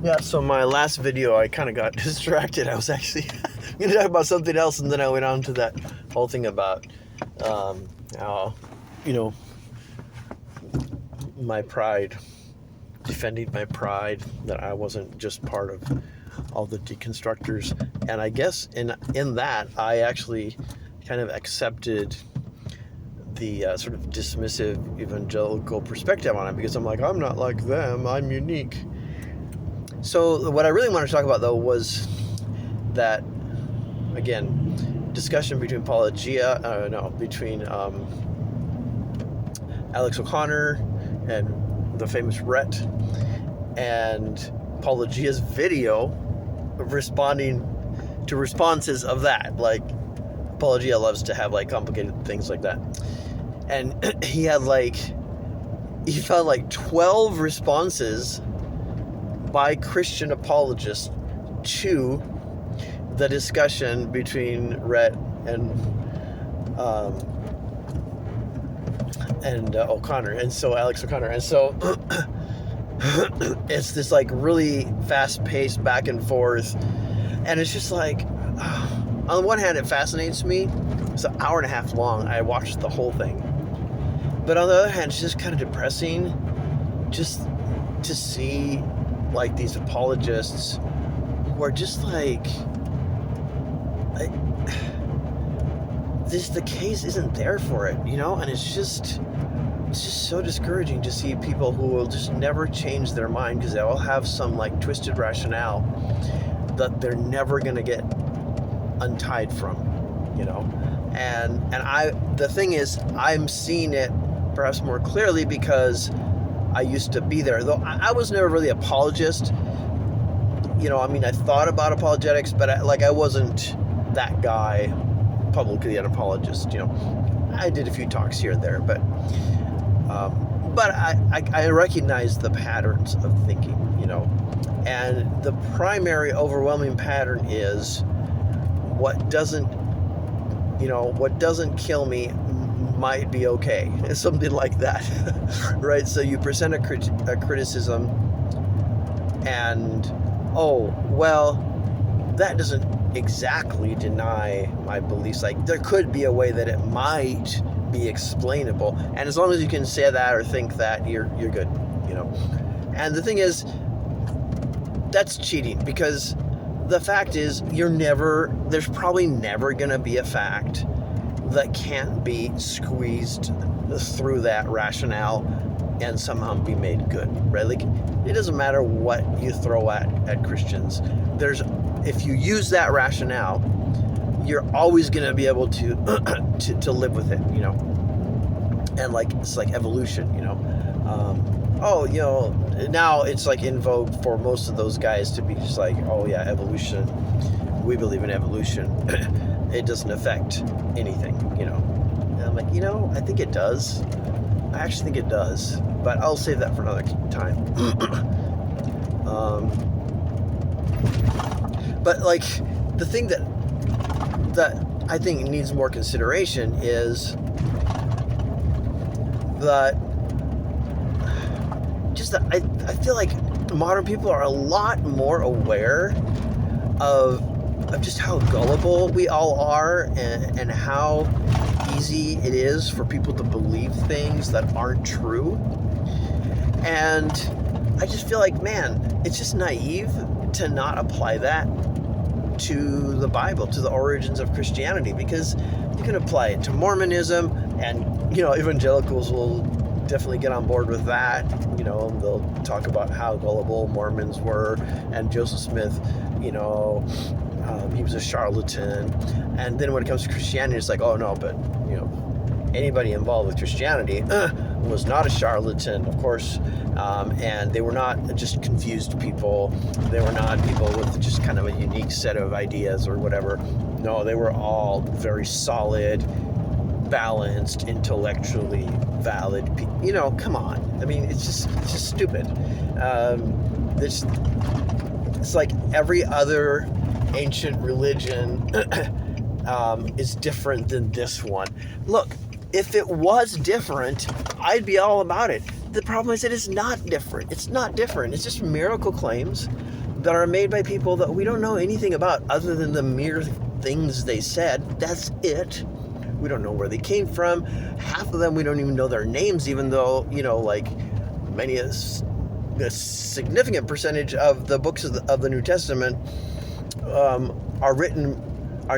Yeah, so my last video, I kind of got distracted. I was actually going to talk about something else, and then I went on to that whole thing about how, my pride, defending my pride, that I wasn't just part of all the deconstructors. And I guess in that, I actually kind of accepted the sort of dismissive evangelical perspective on it, because I'm like, I'm not like them, I'm unique. So what I really want to talk about, though, was that, again, discussion between between Alex O'Connor and the famous Rhett, and Apologia's video responding to responses of that. Like, Apologia loves to have, like, complicated things like that. And he found like 12 responses by Christian apologists to the discussion between Rhett and O'Connor, and so Alex O'Connor, and so it's this like really fast-paced back and forth, and it's just like, on the one hand, it fascinates me. It's an hour and a half long. I watched the whole thing, but on the other hand, it's just kind of depressing, just to see like these apologists who are just like the case isn't there for it, and it's just so discouraging to see people who will just never change their mind because they all have some like twisted rationale that they're never going to get untied from, and the thing is, I'm seeing it perhaps more clearly because I used to be there, though I was never really an apologist. I thought about apologetics, but I wasn't that guy, publicly an apologist. I did a few talks here and there, but I recognize the patterns of thinking, and the primary overwhelming pattern is what doesn't kill me might be okay, something like that. Right? So you present a criticism, and that doesn't exactly deny my beliefs. Like, there could be a way that it might be explainable, and as long as you can say that or think that, you're good, And the thing is, that's cheating, because the fact is, there's probably never going to be a fact that can't be squeezed through that rationale and somehow be made good, right? Like, it doesn't matter what you throw at Christians. If you use that rationale, you're always going to be able to live with it, And like, it's like evolution, now it's like in vogue for most of those guys to be just like, oh yeah, evolution. We believe in evolution. It doesn't affect anything, And I'm like, I think it does. I actually think it does, but I'll save that for another time. But like, the thing that I think needs more consideration is that I feel like modern people are a lot more aware of just how gullible we all are, and how easy it is for people to believe things that aren't true. And I just feel like, man, it's just naive to not apply that to the Bible, to the origins of Christianity, because you can apply it to Mormonism, and evangelicals will definitely get on board with that. They'll talk about how gullible Mormons were, and Joseph Smith, he was a charlatan. And then when it comes to Christianity, it's like, oh no, but anybody involved with Christianity was not a charlatan, of course, and they were not just confused people. They were not people with just kind of a unique set of ideas or whatever. No, they were all very solid, balanced, intellectually valid people. Come on. I mean, it's just stupid. It's like every other ancient religion is different than this one. Look, if it was different, I'd be all about it. the problem is it is not different. It's not different. It's just miracle claims that are made by people that we don't know anything about other than the mere things they said. That's it. We don't know where they came from. Half of them, we don't even know their names, even though, like a significant percentage of the books of the New Testament are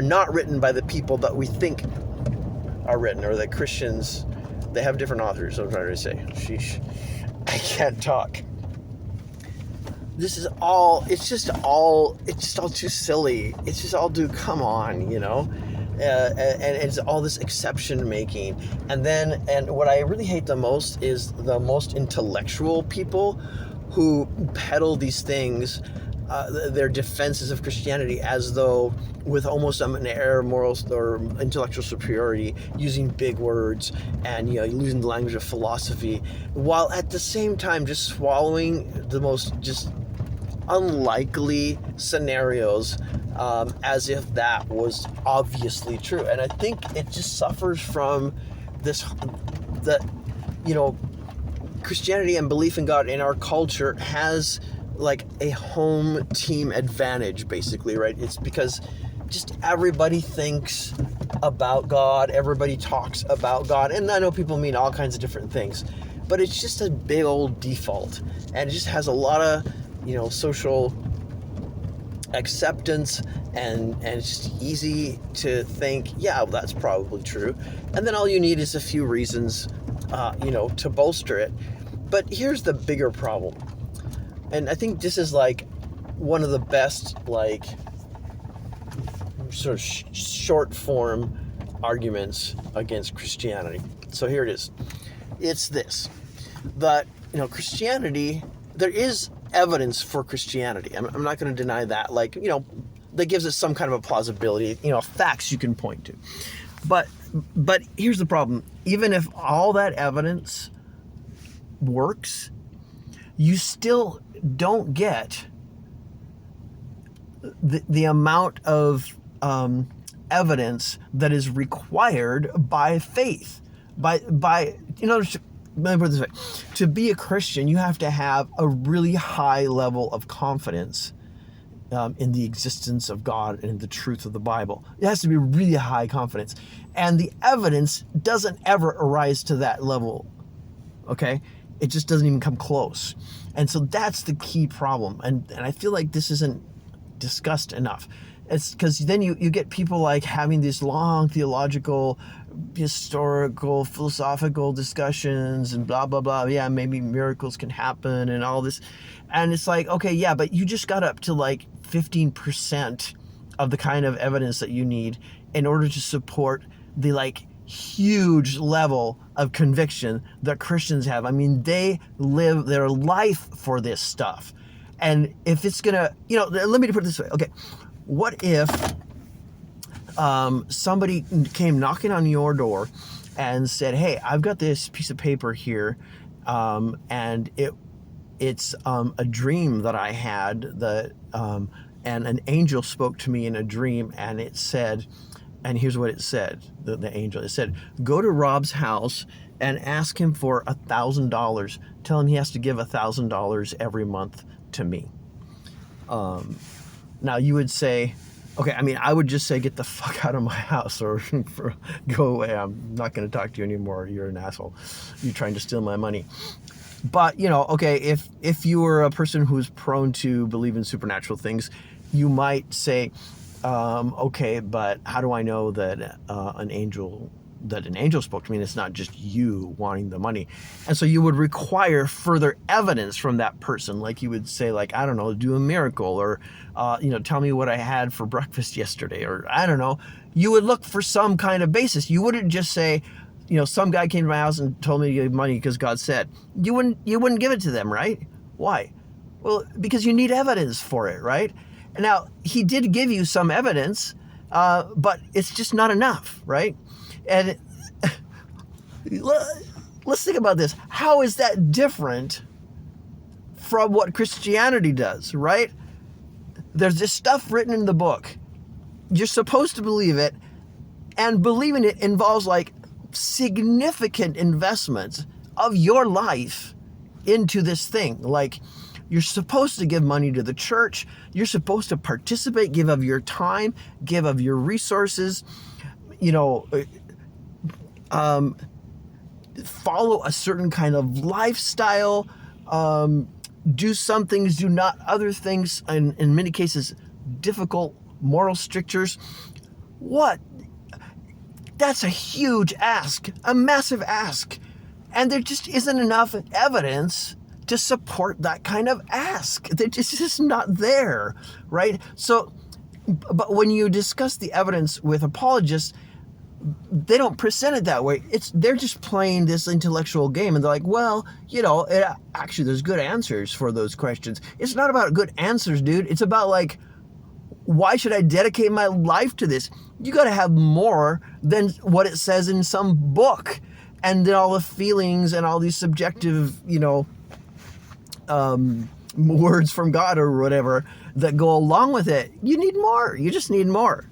not written by the people that we think are written, or that Christians, they have different authors. I'm trying to say, sheesh, I can't talk. This is all, it's just all too silly. It's just all come on, and it's all this exception making. And what I really hate the most is the most intellectual people who peddle these things, their defenses of Christianity, as though with almost an air of moral or intellectual superiority, using big words and using the language of philosophy, while at the same time just swallowing the most just unlikely scenarios, as if that was obviously true. And I think it just suffers from this, that Christianity and belief in God in our culture has like a home team advantage, basically, right? It's because just everybody thinks about God, everybody talks about God, and I know people mean all kinds of different things, but it's just a big old default, and it just has a lot of social acceptance, and it's just easy to think, yeah, that's probably true, and then all you need is a few reasons to bolster it. But here's the bigger problem, and I think this is like one of the best sort of short form arguments against Christianity. So here it is. It's this, that Christianity, there is evidence for Christianity. I'm not going to deny that. That gives it some kind of a plausibility, facts you can point to. But here's the problem. Even if all that evidence works, you still don't get the amount of evidence that is required by faith. Let me put it this way. To be a Christian, you have to have a really high level of confidence in the existence of God and in the truth of the Bible. It has to be really high confidence. And the evidence doesn't ever arise to that level, okay? It just doesn't even come close. And so that's the key problem. And I feel like this isn't discussed enough. It's because then you get people like having these long theological, historical, philosophical discussions and blah, blah, blah. Yeah, maybe miracles can happen and all this. And it's like, okay, yeah, but you just got up to 15% of the kind of evidence that you need in order to support the huge level of conviction that Christians have. I mean, they live their life for this stuff. And if it's gonna, let me put it this way. Okay, what if somebody came knocking on your door and said, hey, I've got this piece of paper here, and it's a dream that I had, that and an angel spoke to me in a dream, and it said, and here's what it said, the angel, it said, go to Rob's house and ask him for $1,000. Tell him he has to give $1,000 every month to me. Now you would say, okay, I would just say, get the fuck out of my house, or go away. I'm not going to talk to you anymore. You're an asshole. You're trying to steal my money. But, okay, if you were a person who's prone to believe in supernatural things, you might say, okay, but how do I know that an angel spoke to me and it's not just you wanting the money? And so you would require further evidence from that person. Like you would say, I don't know, do a miracle, or tell me what I had for breakfast yesterday, or I don't know. You would look for some kind of basis. You wouldn't just say, some guy came to my house and told me to give money because God said. You wouldn't give it to them, right? Why? Well, because you need evidence for it, right? Now, he did give you some evidence, but it's just not enough, right? And let's think about this. How is that different from what Christianity does, right? There's this stuff written in the book. You're supposed to believe it, and believing it involves significant investments of your life into this thing. Like, you're supposed to give money to the church. You're supposed to participate, give of your time, give of your resources, follow a certain kind of lifestyle, do some things, do not other things, and in many cases, difficult moral strictures. What? That's a huge ask, a massive ask. And there just isn't enough evidence to support that kind of ask. They're just not there, right? So, but when you discuss the evidence with apologists, they don't present it that way. They're just playing this intellectual game, and they're like, well, actually there's good answers for those questions. It's not about good answers, dude. It's about, like, why should I dedicate my life to this? You got to have more than what it says in some book, and then all the feelings and all these subjective, words from God or whatever that go along with it. You need more. You just need more.